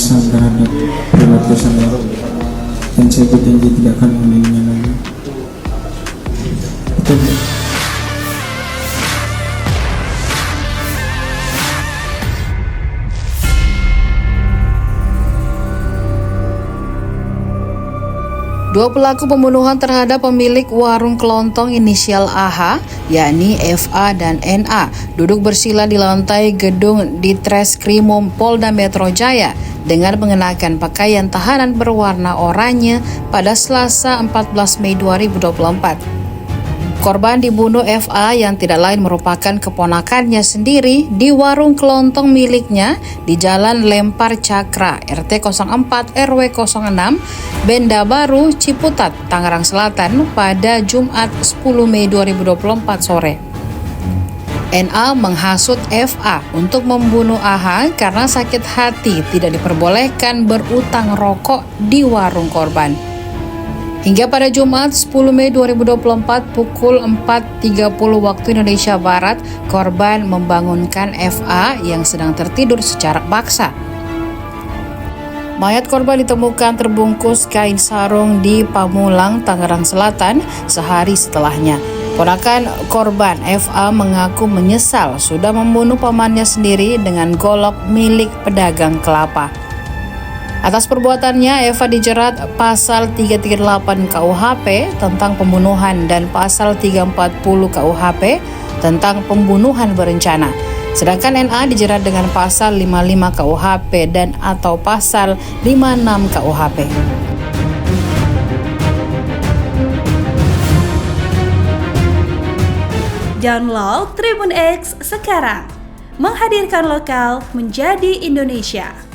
kekerasan terhadap keluarga saya, dan saya berjanji tidak akan mengulanginya lagi. Betul. 2 pelaku pembunuhan terhadap pemilik warung kelontong inisial AH, yakni FA dan NA, duduk bersila di lantai gedung Ditreskrimum Polda Metro Jaya dengan mengenakan pakaian tahanan berwarna oranye pada Selasa 14 Mei 2024. Korban dibunuh FA yang tidak lain merupakan keponakannya sendiri di warung kelontong miliknya di Jalan Lempar Cakra, RT 04 RW 06, Benda Baru, Ciputat, Tangerang Selatan pada Jumat 10 Mei 2024 sore. NA menghasut FA untuk membunuh AH karena sakit hati tidak diperbolehkan berutang rokok di warung korban. Hingga pada Jumat 10 Mei 2024 pukul 4.30 waktu Indonesia Barat, korban membangunkan FA yang sedang tertidur secara paksa. Mayat korban ditemukan terbungkus kain sarung di Pamulang, Tangerang Selatan sehari setelahnya. Ponakan korban FA mengaku menyesal sudah membunuh pamannya sendiri dengan golok milik pedagang kelapa. Atas perbuatannya, Eva dijerat pasal 338 KUHP tentang pembunuhan dan pasal 340 KUHP tentang pembunuhan berencana. Sedangkan NA dijerat dengan pasal 55 KUHP dan atau pasal 56 KUHP. Download Tribun X sekarang, menghadirkan lokal menjadi Indonesia.